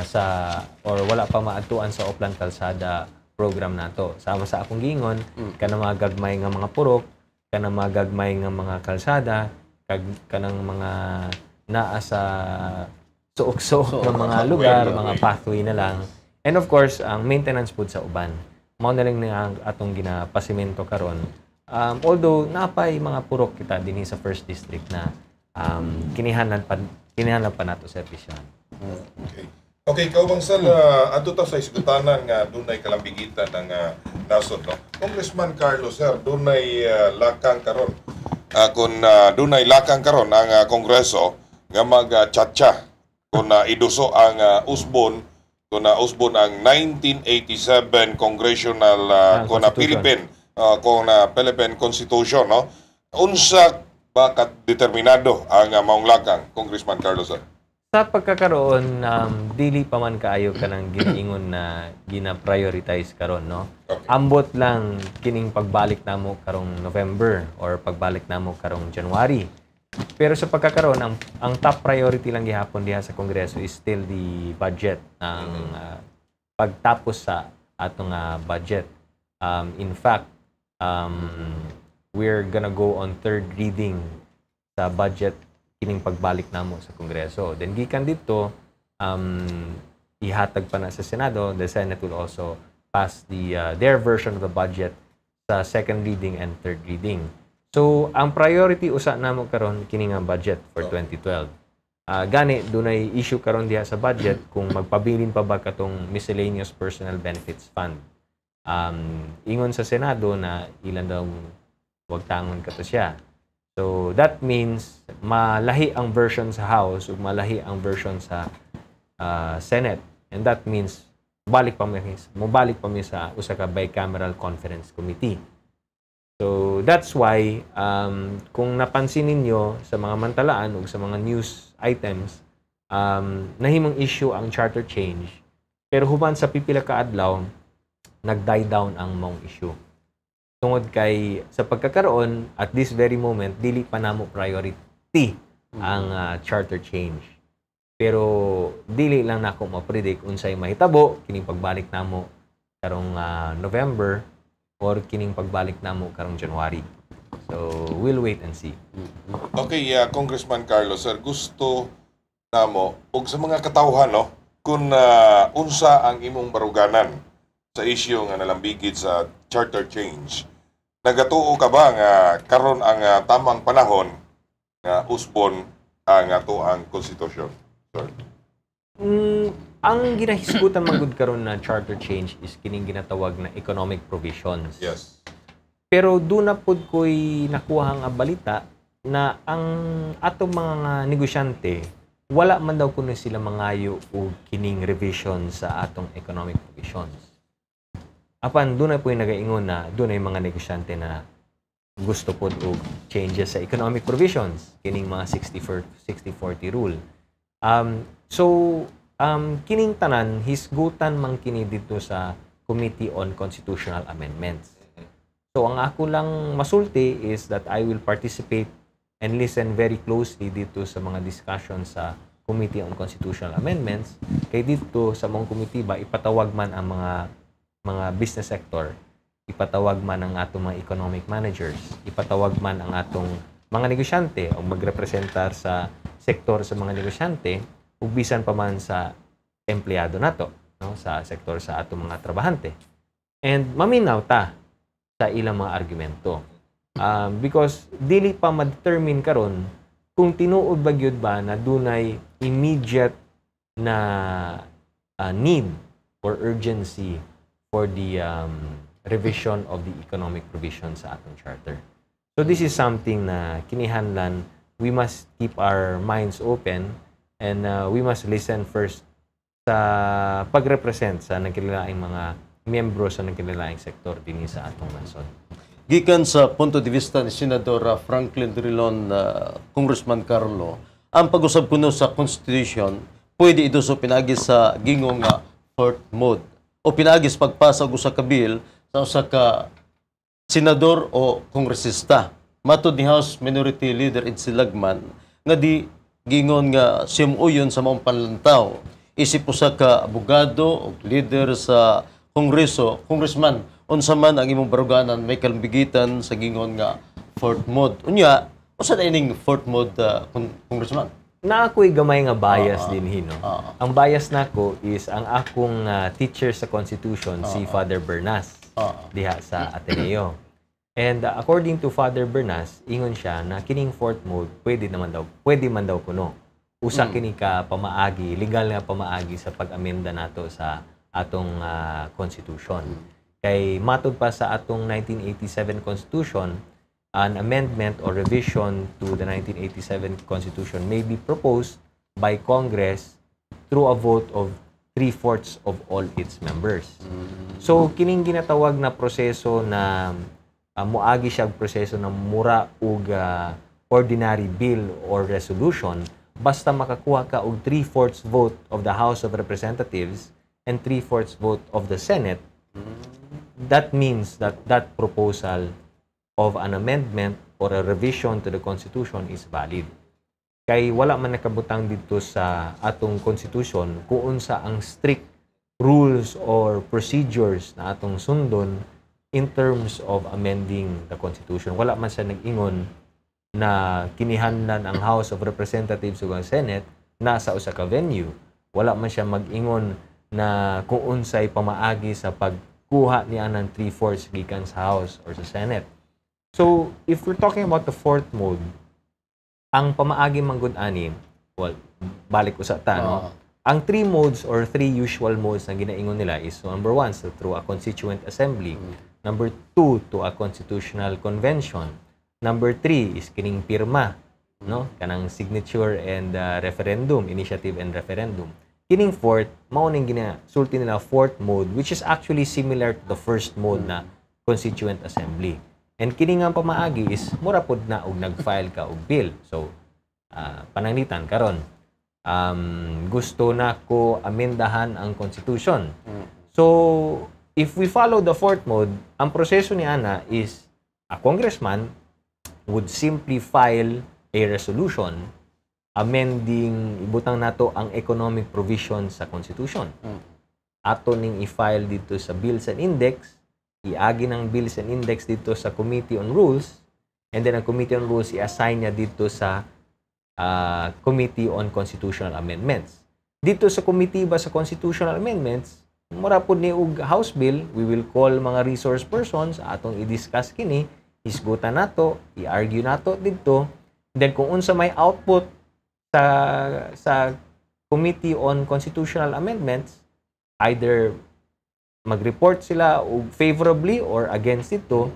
sa or wala pa maadtuan sa Oplan Kalsada program nato. Sama sa akong gingon, kana mga gagmay nga mga purok, kana mga gagmay nga mga kalsada, kanang mga naa sa suok-suok ng mga lugar, mga pathway na lang. And of course, ang maintenance po sa uban. Mao na lang ang atong ginapasimento karon. Although napay mga purok kita dinhi sa First District na kinihanlan pa nato sa episyon. Okay. Okay, Kaubang Sal, ato ta sa iskutanan nga dunay kalambigitan ng nasod, no? Congressman Carlos, sir, dunay lakang karon. Kung dunay lakang karon ang Kongreso nga mag-chatcha kung iduso ang usbon, kung usbon ang 1987 Congressional Philippine Constitution, no? Unsa ba determinado ang maong lakang, Congressman Carlos, sir? Sa pagkakaroon, dili pa man kaayo ka ng ginaingon na gina-prioritize karon, no? Okay. Ambot lang kining pagbalik namo karong November or pagbalik namo karong January. Pero sa pagkakaroon, ang top priority lang gihapon diha sa Kongreso is still the budget, ang pagtapos sa atong budget. In fact, we're gonna go on third reading sa budget kining pagbalik namo sa Kongreso. Then gikan dito, ihatag pa na sa Senado. The Senate will also pass their version of the budget sa second reading and third reading. So, ang priority usa namo karon kini nga budget for 2012. Gani dunay issue karon diha sa budget kung magpabilin pa ba katong miscellaneous personal benefits fund. Ingon sa Senado na ilan daw wag tangon kato siya. So, that means malahi ang version sa House ug malahi ang version sa Senate. And that means mobalik pa mi sa usa ka bicameral conference committee. So, that's why kung napansin ninyo sa mga mantalaan ug sa mga news items, nahimong issue ang charter change. Pero human sa pipila ka adlaw, nag-die down ang mong issue. Tungod kay sa pagkakaroon at this very moment dili pa namo priority ang charter change. Pero dili lang nako ma-predict unsay mahitabo kining pagbalik namo karong November or kining pagbalik namo karong January. So we'll wait and see. Okay, Congressman Carlos, sir, gusto namo og sa mga katawhan, no, kung unsa ang imong baruganan sa issue nga nalambigit sa charter change. Nagatuo ka ba nga karon ang tamang panahon nga usbon ang ato ang konstitusyon? Ang ginahisgutan magud karon na charter change is kining ginatawag na economic provisions. Yes. Pero doon na pod ko'y nakuha nga balita na ang atong mga negosyante wala man daw kuno sila mangayo og kining revision sa atong economic provisions. Apan doon na po yung nagaingon na doon ay mga negosyante na gusto po og changes sa economic provisions, kining mga 60-40 rule. Kining tanan, hisgutan man kini dito sa Committee on Constitutional Amendments. So ang ako lang masulti is that I will participate and listen very closely dito sa mga discussions sa Committee on Constitutional Amendments. Kay dito sa mong committee ba, ipatawag man ang mga business sector, ipatawag man ang atong mga economic managers, ipatawag man ang atong mga negosyante o magrepresentar sa sektor sa mga negosyante, ug bisan pa man sa empleyado nato, no, sa sektor sa atong mga trabahante. And maminaw ta sa ilang mga argumento. Because dili pa ma-determine karon kung tinuod ba gyud ba na dunay immediate na need or urgency for the revision of the economic provision sa atong charter. So this is something na kinihanlan, we must keep our minds open and we must listen first sa pagrepresent sa nagkilalaing mga miyembro sa nagkilalaing sektor dinhi sa atong nasod. Gikan sa punto de vista ni Senador Franklin Drilon, Congressman Carlo, ang pag-usab kuno sa Constitution, pwede ito so pinagi sa gingong fourth mode o pinagis pagpasag usa ka bill sa usa ka senador o kongresista. Matod ni House Minority Leader Ed Silagman nga di gingon nga simuyon sa maong panlantaw isip usa ka abogado o leader sa Kongreso, congressman, unsa man ang imong baruganan may kalambigitan sa gingon nga fourth mode. Unya, usa na ining fourth mode, congressman? Na ako'y gamay nga bias din hino. Ang bias nako is ang akong teacher sa Constitution, si Father Bernas, diha sa Ateneo. And according to Father Bernas, ingon siya na kining fourth mode pwede man daw kuno. Usa kini ka pamaagi, legal nga pamaagi sa pag-amenda nato sa atong Constitution. Kay matud pa sa atong 1987 Constitution, an amendment or revision to the 1987 Constitution may be proposed by Congress through a vote of 3/4 of all its members. So, kining ginatawag na proseso na muagi siya proseso na mura ug ordinary bill or resolution, basta makakuha ka og 3/4 vote of the House of Representatives and 3/4 vote of the Senate, that means that that proposal of an amendment or a revision to the Constitution is valid. Kay wala man nakabutang dito sa atong Constitution kung unsa ang strict rules or procedures na atong sundon in terms of amending the Constitution. Wala man siya nag-ingon na kinihanlan ang House of Representatives ug ang Senate nasa usa ka venue. Wala man siya mag-ingon na kung unsay pamaagi sa pagkuha niya ng 3/4 gikan sa House or sa Senate. So, if we're talking about the fourth mode, ang pamaagi manggod-ani, well, balik ko sa tanong, ang three modes or three usual modes na ginaingon nila is, number 1, so through a constituent assembly. Number 2, to a constitutional convention. Number 3 is kining pirma, no? Kanang signature and referendum, initiative and referendum. Kining fourth, mauning sulti nila fourth mode, which is actually similar to the first mode na constituent assembly. And kini nga pamaagi is mura pod na og nag-file ka og bill. So pananglitan karon gusto na ko amendahan ang constitution. So if we follow the fourth mode, ang proseso ni ana is a congressman would simply file a resolution amending ibutang nato ang economic provision sa constitution. Ato ning i-file dito sa Bills and Index, iagi ng Bills and Index dito sa Committee on Rules, and then ang Committee on Rules i-assign niya dito sa Committee on Constitutional Amendments. Dito sa Committee ba sa Constitutional Amendments, mura po ni og House Bill, we will call mga resource persons, atong i-discuss kini, hisgutan nato, i-argue nato dito, then kung unsa may output sa Committee on Constitutional Amendments, either mag-report sila o favorably or against ito,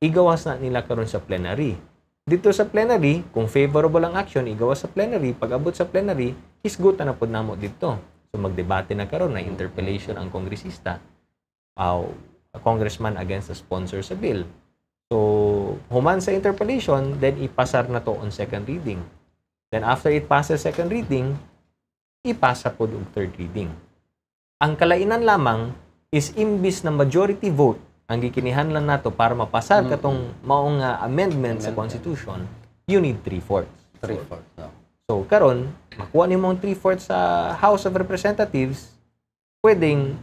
igawas na nila karon sa plenary. Dito sa plenary, kung favorable ang action, igawas sa plenary. Pag abot sa plenary, hisgutan na po namo dito. So magdebate na karon na interpellation ang kongresista, a congressman against the sponsor sa bill. So human sa interpellation, then ipasar na to on second reading. Then after it passes second reading, ipasa po og third reading. Ang kalainan lamang is imbis na majority vote ang gikinihanlan nato para mapasar katong maong amendment sa Constitution, you need 3/4. 3/4. No. So karon makuha nimo ang 3/4 sa House of Representatives, pwedeng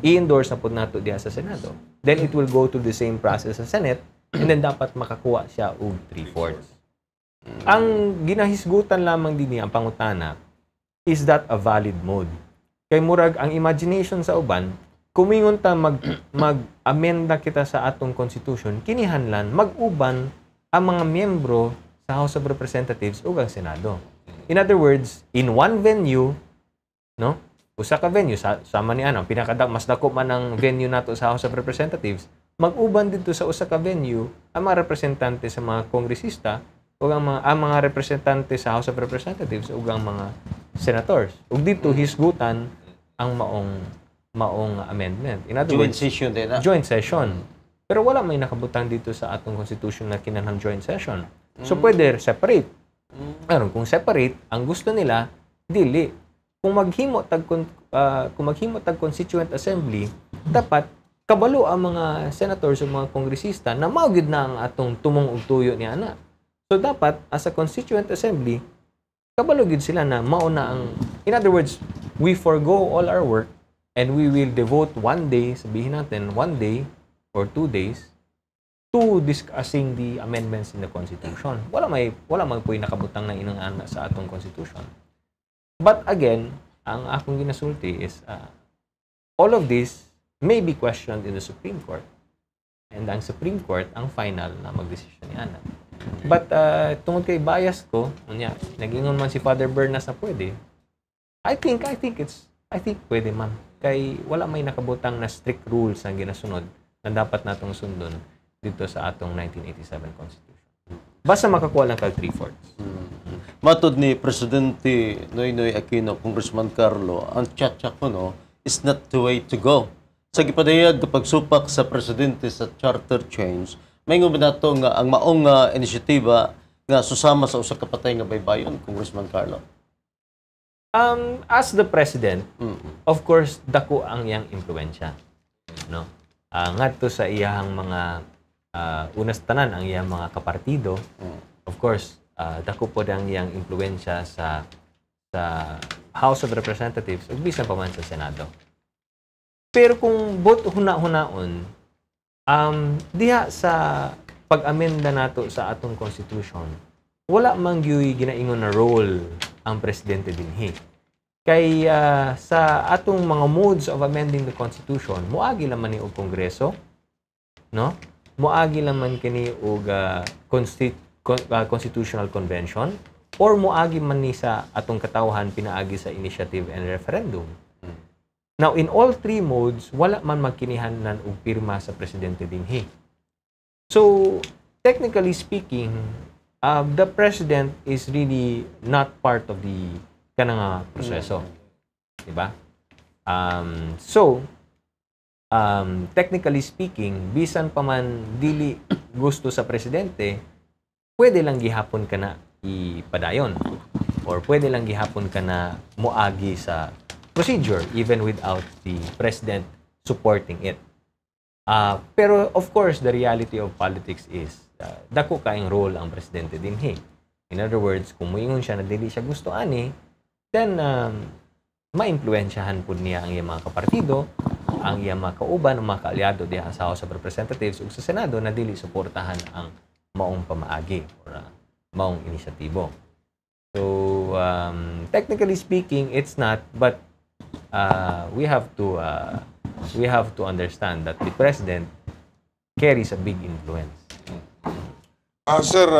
i-endorse na pud nato diha sa Senado. Then it will go to the same process sa Senate, and then dapat makakuha siya og 3/4. Ang ginahisgutan lamang din niya ang pangutana, is that a valid mode? Kay murag ang imagination sa uban, kumingon ta mag-amenda kita sa atong Constitution, kinihanlan mag-uban ang mga miyembro sa House of Representatives ug ang Senado. In other words, in one venue, no? Usa ka venue sama ni ano, mas dako man ang venue nato sa House of Representatives, mag-uban dito sa usa ka venue ang mga representante sa mga kongresista ug ang mga representante sa House of Representatives ug ang mga senators. Ug dito hisgutan ang maong amendment. In other Joint words, session din na. joint session. Pero wala may nakabutang dito sa atong Constitution na kinahanglan joint session. So pwede separate. Pero kung separate, ang gusto nila dili. Kung maghimo tag constituent assembly, dapat kabalo ang mga senators o mga kongresista na maugid na ang atong tumong ug tuyo ni ana. So dapat as a constituent assembly, kabalo gid sila na mauna ang, in other words, we forgo all our work and we will devote one day, sabihin natin, 1 day or 2 days to discussing the amendments in the Constitution. Wala man po'y nakabutang na inang-ana sa atong Constitution. But again, ang akong ginasulti is all of this may be questioned in the Supreme Court. And ang Supreme Court ang final na magdesisyon ni Ana. But tungod kay bias ko, nag-ingon man si Father Bernas na pwede. I think pwede man. Kay wala may nakabutang na strict rules ang ginasunod na dapat natong sundon dito sa atong 1987 Constitution. Basta makakuha lang kag 3/4. Matod ni Presidente Noynoy Aquino, Congressman Carlo, ang tiyatsa ko is not the way to go. Sa gipadayag kapag supak sa Presidente sa charter change, may nato nga ang maong inisyatiba nga susama sa usa ka patay nga baybayon, Congressman Carlo. As the President, of course, dako ang iyang impluwensya. No? Ngadto sa iyang mga unas tanan ang iyang mga kapartido, of course, dako po ang iyang impluwensya sa House of Representatives ug bisan pa man sa Senado. Pero kung both huna-hunaon, diha sa pag-amenda nato sa atong Constitution, wala man gyud ginaingon na role ang Presidente dinhi. Kay sa atong mga modes of amending the Constitution, moagi lang man ni og Kongreso, no? Moagi lang man kini og Constitutional Convention, or moagi man ni sa atong katawhan pinaagi sa initiative and referendum. Now, in all three modes, wala man magkinihanan og pirma sa Presidente dinhi. So, technically speaking, the President is really not part of the kanang proseso. Diba? Technically speaking, bisan pa man dili gusto sa Presidente, pwede lang gihapon ka na ipadayon. Or pwede lang gihapon ka na moagi sa procedure even without the President supporting it. Pero of course, the reality of politics is dako kaing role ang Presidente dinhi. In other words, kung moingon siya na dili siya gusto ani, then maimpluwensyahan pud niya ang iyang mga kapartido, ang iyang mga kauban, ang mga kaalyado diha sa House of Representatives ug sa Senado na dili suportahan ang maong pamaagi or maong inisyatibo. So, technically speaking, it's not, but we have to understand that the President carries a big influence. Sir,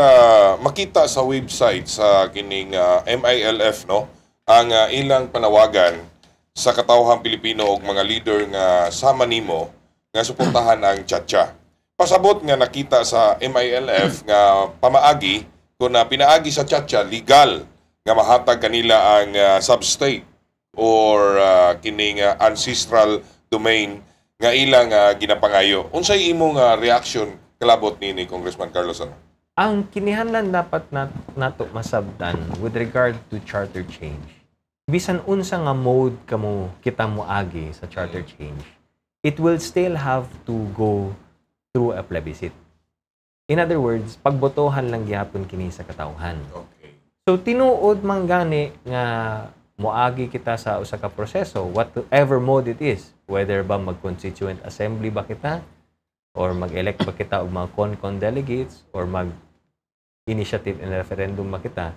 makita sa website sa kining MILF, no, ang ilang panawagan sa katawhang Pilipino og mga leader nga sama nimo nga suportahan ang Tchatcha. Pasabot nga nakita sa MILF nga pamaagi kung pinaagi sa Tchatcha legal nga mahatag kanila ang substate or kining ancestral domain nga ilang ginapangayo. Unsay imong reaction kalabot ni Congressman Carlos? Ang kinihanlan dapat nato masabtan with regard to charter change, bisan unsa nga mode kamo kita moagi sa charter change, it will still have to go through a plebiscite. In other words, pagbotohan lang gyapon kini sa katawhan. Okay. So tinuod man gani nga moagi kita sa usa ka proseso, whatever mode it is, whether ba mag-constituent assembly ba kita, or mag-elect ba kita og mga con delegates, or mag-initiative and referendum ba kita,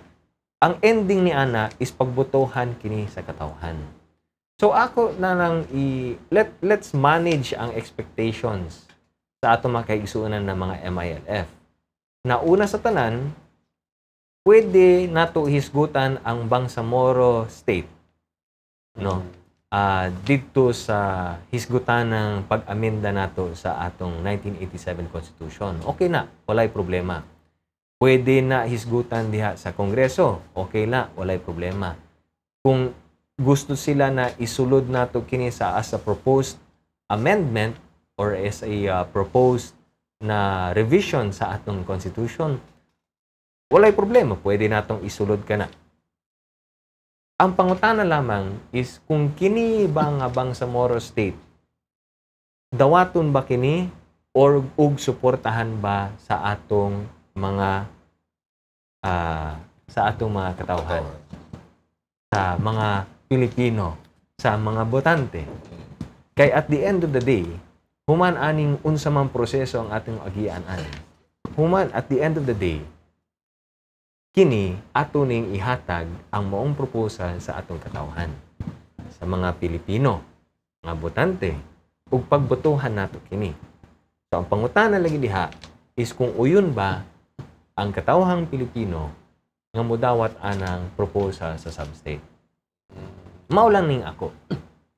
ang ending ni ana is pagbotohan kini sa katawhan. So ako na lang let's manage ang expectations sa ato mga kaigsuonan ng mga MILF. Na una sa tanan, pwede nato hisgutan ang Bangsamoro State, no? Dito sa hisgutan ng pag-amenda nato sa atong 1987 Constitution. Okay na, walay problema. Pwede na hisgutan diha sa Kongreso. Okay na, walay problema. Kung gusto sila na isulod nato kini sa as a proposed amendment or as a proposed na revision sa atong Constitution, walay problema. Pwede natong isulod ka na. Ang pangutana lamang is kung kini ba nga Bangsamoro State, dawaton ba kini or ug suportahan ba sa atong mga katawhan, sa mga Pilipino sa mga botante. Kay at the end of the day, human aning unsa man proseso ang ating agian-an. Human at the end of the day, kini ato ning ihatag ang maong proposal sa atong katawhan. Sa mga Pilipino, mga botante, ug pagbotohan nato kini. So ang pangutana lagi diha is kung uyon ba ang katawhang Pilipino nga modawat anang proposal sa substate. Mao lang ning ako,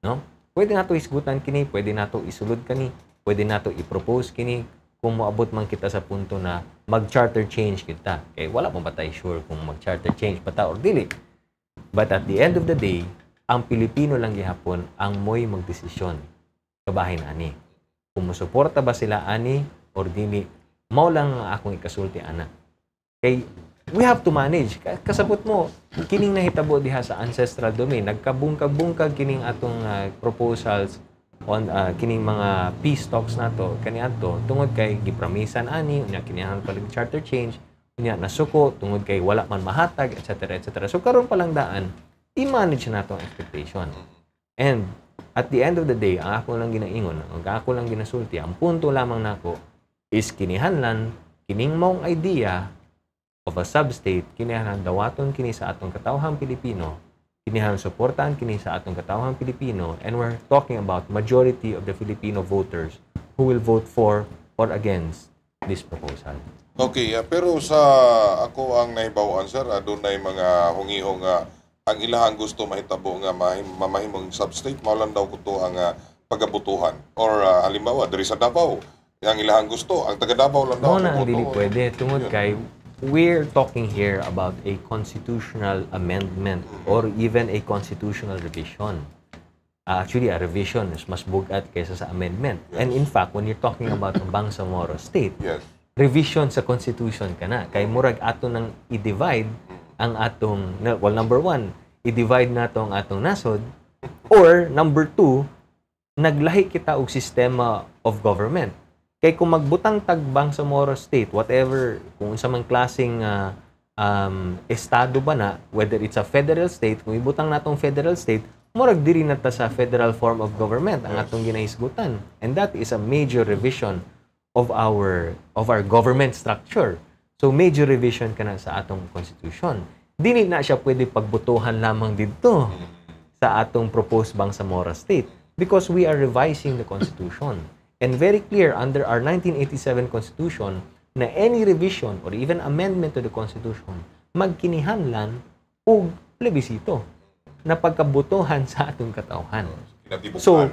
no? Pwede nato isgutan kini, pwede nato isulod kani, pwede nato i-propose kini kung moabot man kita sa punto na mag-charter change kita. Kaya wala pa ba tayo sure kung mag-charter change pa ta or dili. But at the end of the day, ang Pilipino lang gihapon ang mo'y magdesisyon kabahin ani. Kung musuporta ba sila ani or dili, mao lang ang akong ikasulti ana. Kay we have to manage. Kasabot mo, kining nahitabo diha sa ancestral domain, nagkabungkag-bungkag kining atong proposals on kining mga peace talks nato kaniadto tungod kay gipramisan ani unya kinihan palig charter change unya nasuko tungod kay wala man mahatag etc. etc. So karon pa lang daan i-manage nato ang expectation. And at the end of the day, ang ako lang ginaingon, ang ako lang ginasulti, ang punto lamang nako is kinihanlan kining maong idea of a sub-state, kinihanlan dawaton kini sa atong katawhang Pilipino, kinihanlan suportahan kini sa atong katawhang Pilipino, and we're talking about majority of the Filipino voters who will vote for or against this proposal. Okay, pero sa ako ang nahibawan sir, doon na mga hungihong ang ilahang gusto mahitabo nga mamahimong substate, maulan daw ko to ang pagabutuhan. Or halimbawa, diri sa Davao, ang ilahang gusto, ang taga Davao lang daw. No, na hindi pwede. Tungod kay, we're talking here about a constitutional amendment or even a constitutional revision. Actually, a revision is mas bugat kaysa sa amendment. Yes. And in fact, when you're talking about ang Bangsamoro State, yes, revision sa constitution ka na. Kay murag ato nang i-divide ang atong, well, number one, i-divide nato ang atong nasod, or number two, naglahi kita og sistema of government. Kay kung magbutang tag Bangsamoro State, whatever, kung sa mang klaseng estado ba na, whether it's a federal state, kung ibutang natong federal state, murag diri na ta sa federal form of government ang atong ginahisgutan. And that is a major revision of our government structure. So major revision ka na sa atong constitution. Dili na siya pwede pagbutuhan lamang dito sa atong proposed Bangsamoro State because we are revising the constitution. And very clear under our 1987 Constitution na any revision or even amendment to the Constitution magkinihanlan og plebisito na pagkabutuhan sa atong katawhan. So,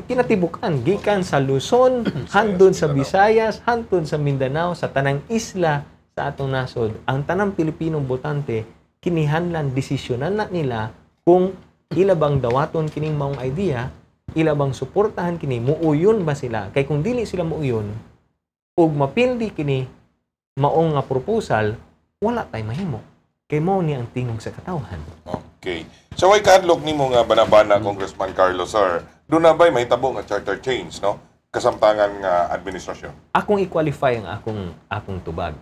kinatibukan gikan sa Luzon, handon sa Visayas, handon sa Mindanao, sa tanang isla sa atong nasod, ang tanang Pilipinong botante kinihanlan desisyonan na nila kung ilabang dawaton kining maong idea, ilabang suportahan kini, muuyon ba sila? Kay kung dili sila muuyon, ug mapildi kini maong nga proposal, wala tay mahimo. Kay mao ni ang tingog sa katawhan. Okay. So ay kadlok nimo nga banabana Congressman Carlos sir, doon na ba'y mahitabo nga charter change, no? Kasamtangan nga administrasyon. Akong i-qualify ang akong tubag.